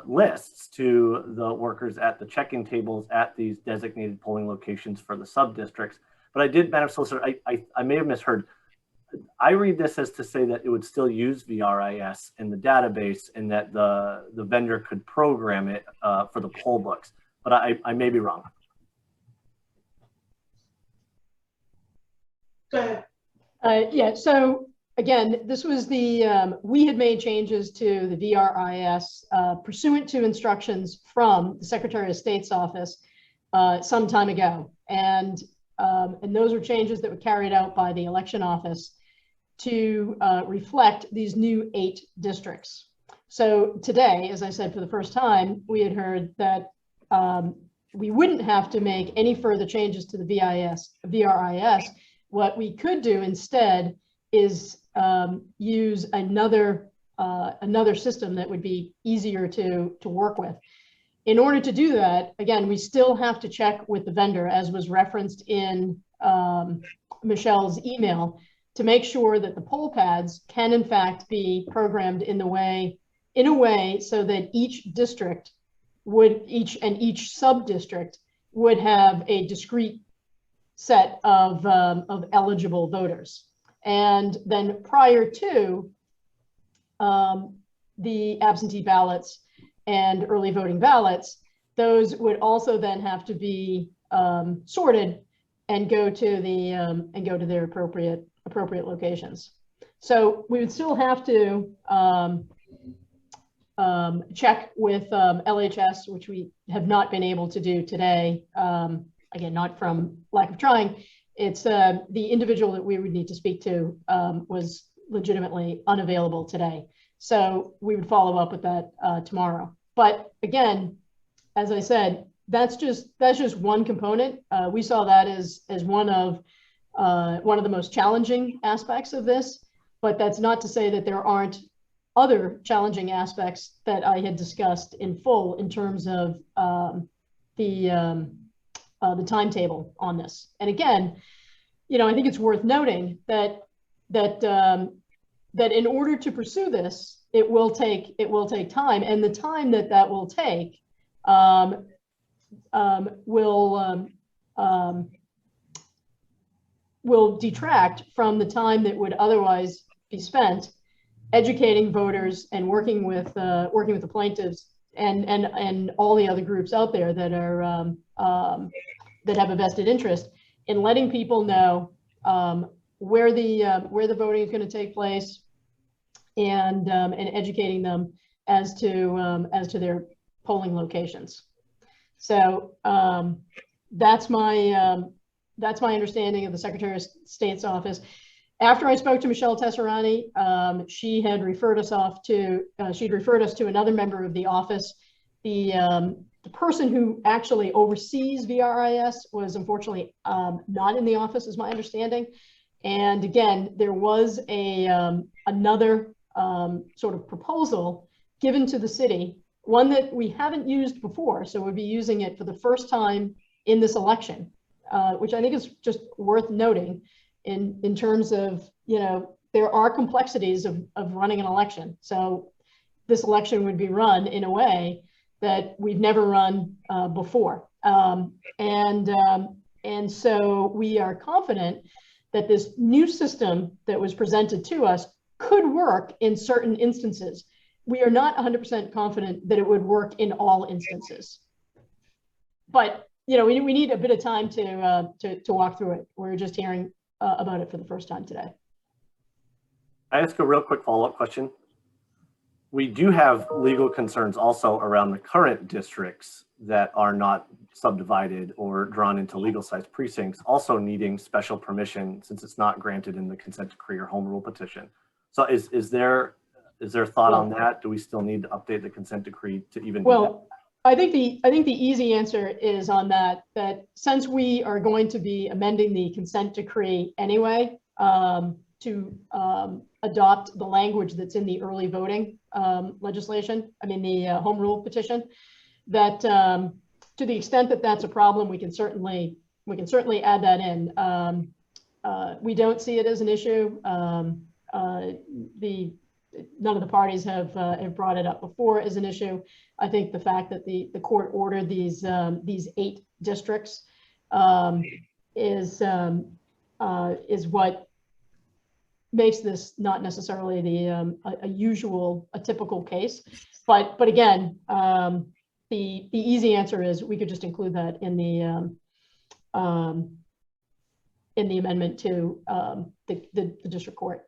lists to the workers at the check-in tables at these designated polling locations for the sub-districts. But I did, Madam Solicitor, I may have misheard. I read this as to say that it would still use VRIS in the database and that the vendor could program it for the poll books, but I may be wrong. Go ahead. Yeah, so again, this was we had made changes to the VRIS pursuant to instructions from the Secretary of State's office some time ago. And those were changes that were carried out by the election office to reflect these new 8 districts. So today, as I said, for the first time, we had heard that we wouldn't have to make any further changes to the VRIS. What we could do instead is use another system that would be easier to work with. In order to do that, again, we still have to check with the vendor, as was referenced in Michelle's email, to make sure that the poll pads can in fact be programmed in a way so that each district would each sub-district would have a discrete set of eligible voters. And then prior to the absentee ballots and early voting ballots, those would also then have to be sorted and go to their appropriate locations. So we would still have to check with LHS, which we have not been able to do today. Again, not from lack of trying. It's the individual that we would need to speak to was legitimately unavailable today. So we would follow up with that tomorrow. But again, as I said, that's just one component. We saw that as one of the most challenging aspects of this, but that's not to say that there aren't other challenging aspects that I had discussed in full in terms of the timetable on this. And again, I think it's worth noting that in order to pursue this, it will take time, and the time that will take will detract from the time that would otherwise be spent educating voters and working with the plaintiffs and all the other groups out there that are that have a vested interest in letting people know where the voting is going to take place, and educating them as to their polling locations. So that's my understanding of the Secretary of State's office. After I spoke to Michelle Tesserani, she had referred us to another member of the office. The person who actually oversees VRIS was unfortunately not in the office, is my understanding. And again, there was another sort of proposal given to the city, one that we haven't used before, so we'll be using it for the first time in this election, which I think is just worth noting in terms of, there are complexities of running an election. So this election would be run in a way that we've never run before. And so we are confident that this new system that was presented to us could work in certain instances. We are not 100% confident that it would work in all instances. But we need a bit of time to walk through it. We're just hearing about it for the first time today. I ask a real quick follow-up question. We do have legal concerns also around the current districts that are not subdivided or drawn into legal-sized precincts, also needing special permission since it's not granted in the consent decree or home rule petition. So is there thought on that? Do we still need to update the consent decree to even do that? I think the easy answer is on that since we are going to be amending the consent decree anyway, to adopt the language that's in the early voting legislation, the home rule petition, that to the extent that that's a problem, we can certainly we can certainly add that in. We don't see it as an issue. None of the parties have brought it up before as an issue. I think the fact that the court ordered these 8 districts is what makes this not necessarily a typical case. But again, the easy answer is we could just include that in the amendment to the district court.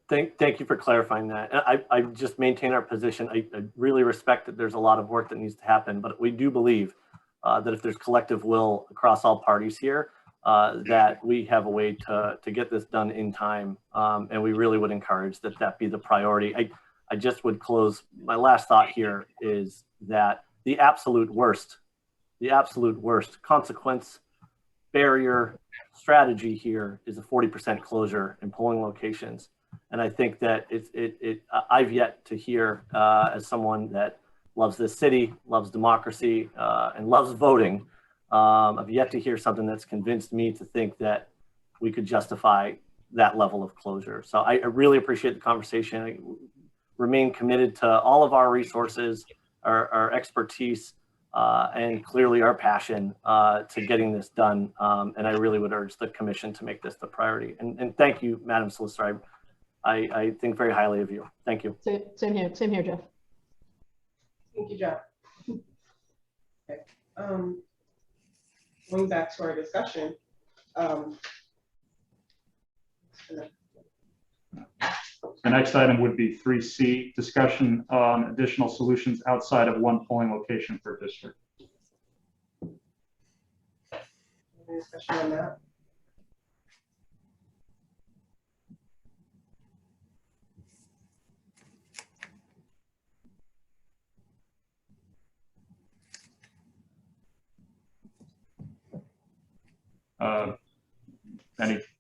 Thank you for clarifying that. I just maintain our position. I really respect that there's a lot of work that needs to happen, but we do believe that if there's collective will across all parties here, that we have a way to get this done in time. And we really would encourage that be the priority. I just would close, my last thought here is that the absolute worst consequence, barrier, strategy here is a 40% closure in polling locations. And I think that I've yet to hear, as someone that loves this city, loves democracy, and loves voting, I've yet to hear something that's convinced me to think that we could justify that level of closure. So I really appreciate the conversation. I remain committed to all of our resources, our expertise, and clearly our passion to getting this done. And I really would urge the commission to make this the priority. And thank you, Madam Solicitor. I think very highly of you. Thank you. Same here, Jeff. Thank you, Jeff. Okay. Going back to our discussion. The next item would be 3C, discussion on additional solutions outside of one polling location per district. Any discussion on that?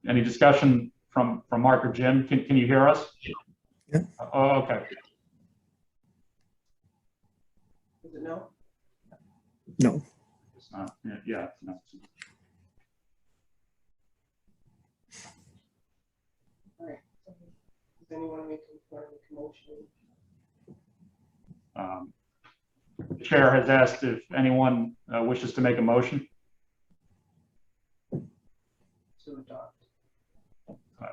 Any discussion from Mark or Jim? Can you hear us? Yeah. Oh, okay. Is it no? No. It's not. Yeah. No. All right. Does anyone make a motion? The chair has asked if anyone wishes to make a motion. To adopt. Uh,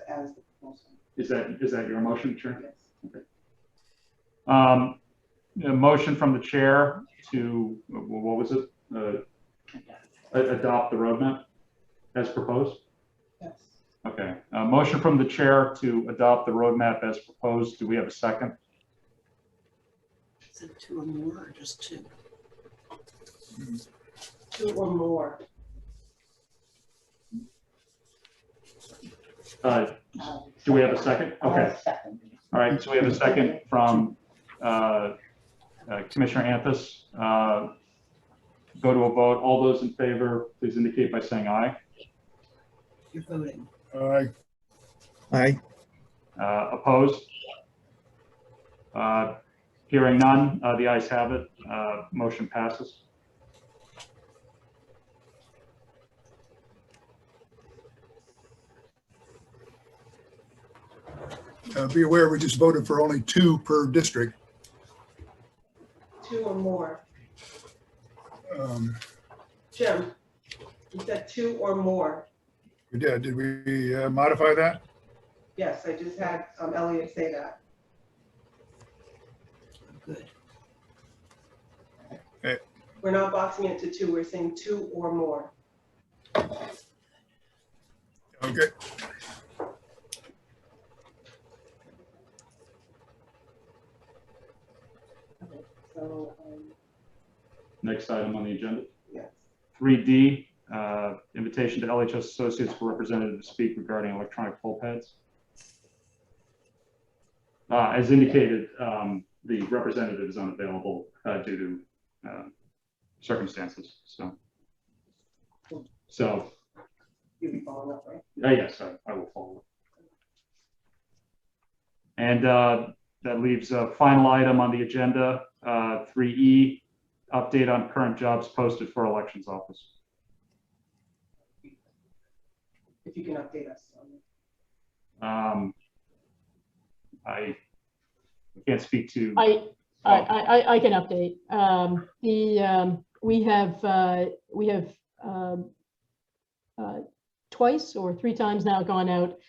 as the proposal. Is that your motion, Chair? Yes. Okay. A motion from the chair to, what was it? Adopt the roadmap as proposed? Yes. Okay. A motion from the chair to adopt the roadmap as proposed. Do we have a second? Is it 2 or more or just 2? 2 or more. Do we have a second? Okay. All right. So we have a second from Commissioner Anthus. Go to a vote. All those in favor, please indicate by saying aye. You're voting. Aye. Aye. Opposed? Hearing none, the ayes have it. Motion passes. Be aware, we just voted for only 2 per district. 2 or more. Um, Jim, you said 2 or more. We did. Did we modify that? Yes, I just had Elliot say that. Good. We're not boxing it to 2, we're saying 2 or more. Okay. So, Next item on the agenda. yes. 3D, invitation to LHS Associates for representative to speak regarding electronic poll pads. As indicated, the representative is unavailable due to circumstances. So You'll be following up, right? yes, I will follow up. And that leaves a final item on the agenda, 3E, update on current jobs posted for elections office. If you can update us on it. I can't speak to. I can update. We have twice or three times now gone out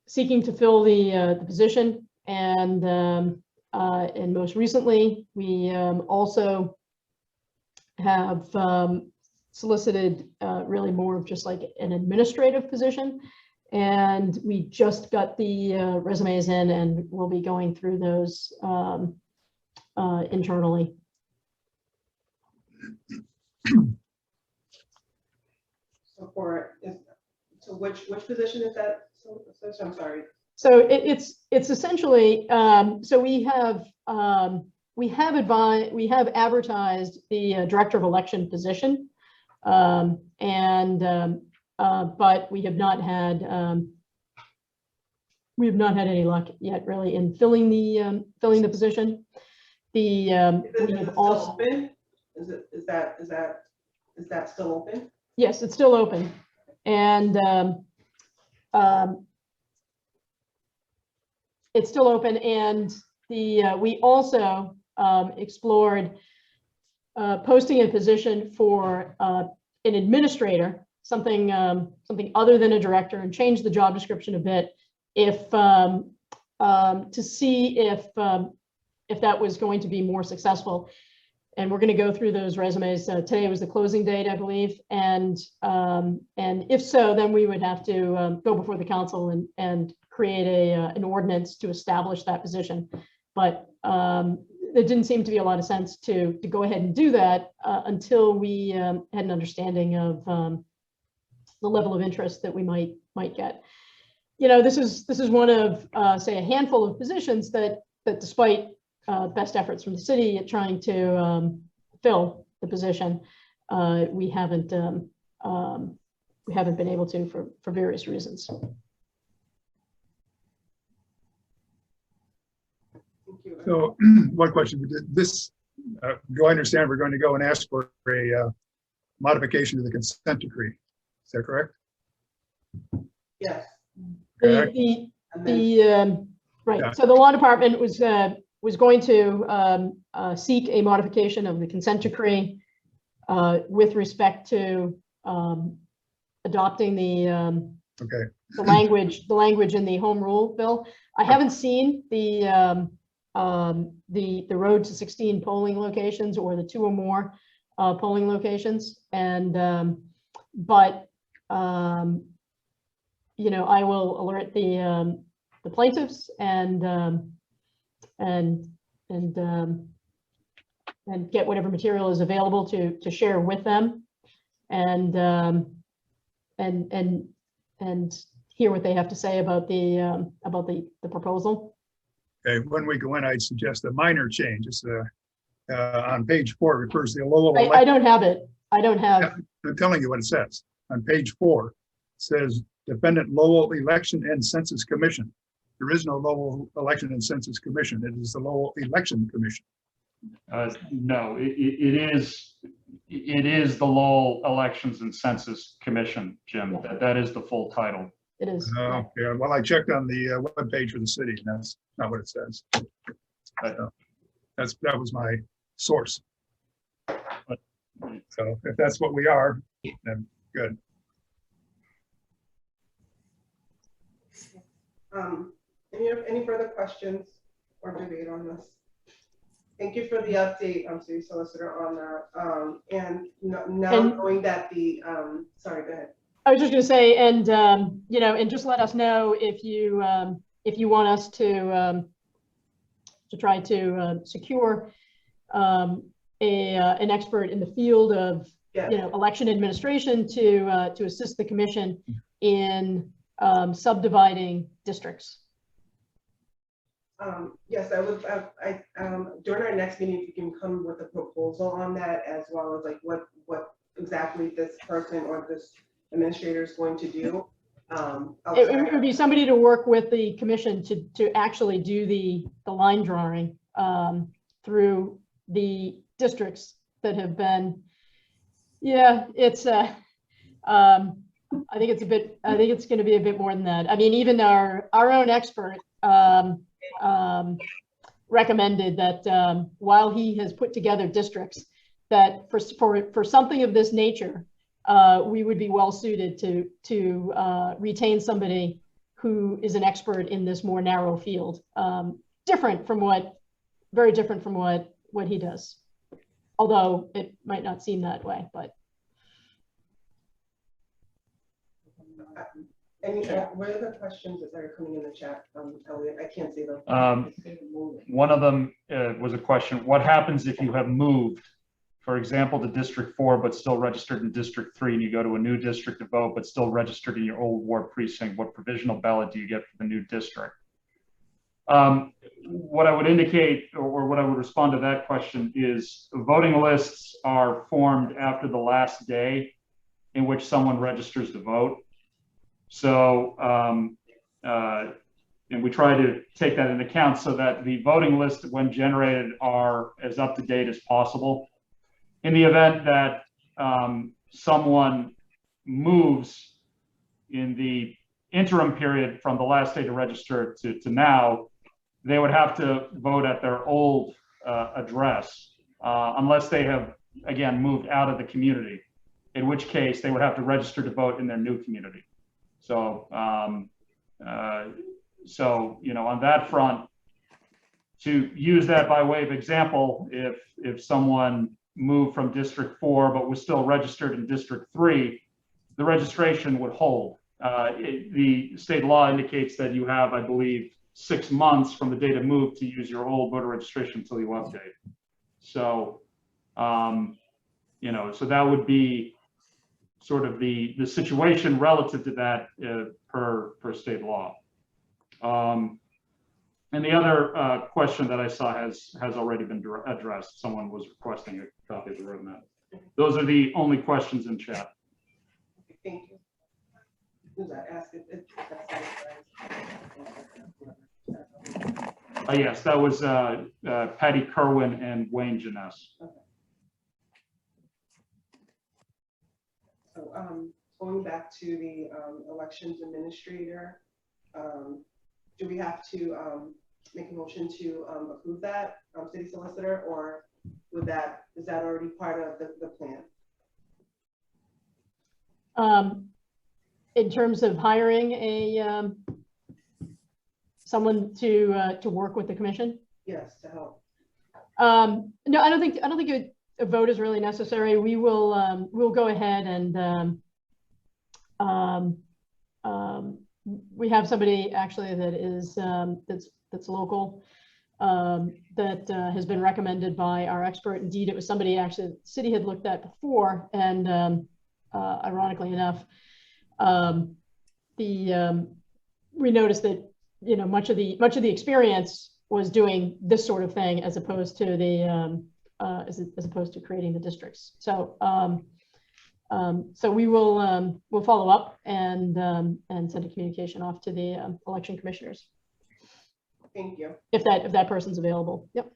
seeking to fill the position, and most recently we also have solicited really more of just like an administrative position. And we just got the resumes in, and we'll be going through those internally. So which position is that? So I'm sorry. So it's essentially, so we have advertised the director of election position, but we have not had any luck yet, really, in filling the position. We have also open? Is that still open? Yes, it's still open, and it's still open. And we also explored posting a position for an administrator, something other than a director, and change the job description a bit, to see if that was going to be more successful. And we're going to go through those resumes. Today was the closing date, I believe, and if so, then we would have to go before the council and create an ordinance to establish that position. But there didn't seem to be a lot of sense to go ahead and do that until we had an understanding of the level of interest that we might get. You know, this is one of say a handful of positions that despite best efforts from the city at trying to fill the position, we haven't been able to for various reasons. Thank you. So one question, this, do I understand we're going to go and ask for a modification to the consent decree? Is that correct? Yes. Correct. Right. Yeah. So the law department was going to seek a modification of the consent decree with respect to adopting the Okay. language in the home rule bill. I haven't seen the road to 16 polling locations or the 2 or more polling locations, and but you know, I will alert the plaintiffs and get whatever material is available to share with them, and hear what they have to say about the proposal. Okay, when we go in, I'd suggest a minor change. It's on page 4, refers to the Lowell. I don't have it. I don't have. I'm telling you what it says. On page 4, it says Defendant Lowell Election and Census Commission. There is no Lowell Election and Census Commission. It is the Lowell Election Commission. No, it is the Lowell Elections and Census Commission, Jim. That is the full title. It is. Oh, yeah. Well, I checked on the webpage for the city, and that's not what it says. That was my source. So if that's what we are, then good. Any further questions or debate on this? Thank you for the update, City Solicitor, on that. And now knowing that the sorry, go ahead. I was just going to say, and you know, and just let us know if you want us to try to secure an expert in the field of election administration to assist the commission in subdividing districts. Yes, I would. During our next meeting, if you can come with a proposal on that, as well as like what exactly this person or this administrator is going to do. It would be somebody to work with the commission to actually do the line drawing through the districts that have been, yeah, it's, I think it's going to be a bit more than that. I mean, even our own expert recommended that while he has put together districts, that for something of this nature, we would be well suited to retain somebody who is an expert in this more narrow field, very different from what he does. Although it might not seem that way, but. Any, what are the questions that are coming in the chat, Elliot? I can't see them. One of them was a question: what happens if you have moved, for example, to District 4, but still registered in District 3, and you go to a new district to vote, but still registered in your old ward precinct? What provisional ballot do you get for the new district? What I would indicate, or what I would respond to that question is, voting lists are formed after the last day in which someone registers to vote. So, and we try to take that into account so that the voting lists, when generated, are as up to date as possible. In the event that someone moves in the interim period from the last day to register to now, they would have to vote at their old address unless they have, again, moved out of the community, in which case they would have to register to vote in their new community. So, you know, on that front, to use that by way of example, if someone moved from District 4 but was still registered in District 3, the registration would hold. The state law indicates that you have, I believe, 6 months from the date of move to use your old voter registration until you update. So, you know, so that would be sort of the situation relative to that per state law. And the other question that I saw has already been addressed. Someone was requesting a copy of the roadmap. Those are the only questions in chat. Thank you. Who's that? Ask it. Yes, that was Patty Kerwin and Wayne Janess. Okay. So going back to the elections administrator, do we have to make a motion to approve that, city solicitor, or is that already part of the plan? In terms of hiring a someone to work with the commission? Yes, to help. No, I don't think a vote is really necessary. We will we'll go ahead and we have somebody actually that is that's local that has been recommended by our expert. Indeed, it was somebody actually the city had looked at before, and ironically enough, we noticed that, you know, much of the experience was doing this sort of thing as opposed to the as opposed to creating the districts. So so we will we'll follow up and send a communication off to the election commissioners. Thank you. If that person's available. Yep.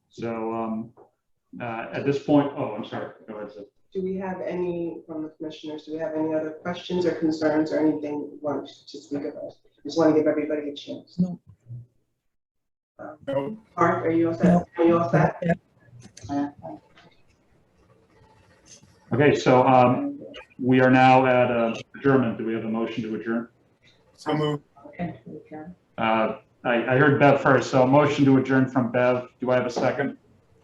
So at this point, oh, I'm sorry. Go ahead, Sid. Do we have any from the commissioners? Do we have any other questions or concerns or anything you want to speak about? Just want to give everybody a chance. No. No. Mark, are you all set? No. Are you all set? Okay, so we are now at adjournment. Do we have a motion to adjourn? So moved. I heard Bev first, so a motion to adjourn from Bev. Do I have a second?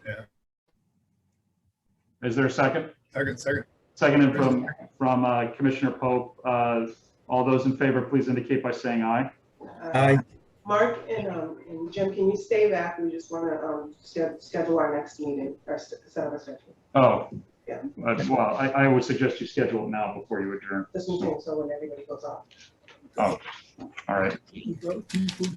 Yeah. Is there a second? Second. Seconded from Commissioner Pope. All those in favor, please indicate by saying aye. Aye. Mark and Jim, can you stay back? We just want to schedule our next meeting or set up a schedule. Oh. Yeah. Well, I would suggest you schedule it now before you adjourn. This meeting, so when everybody goes off. Oh, all right.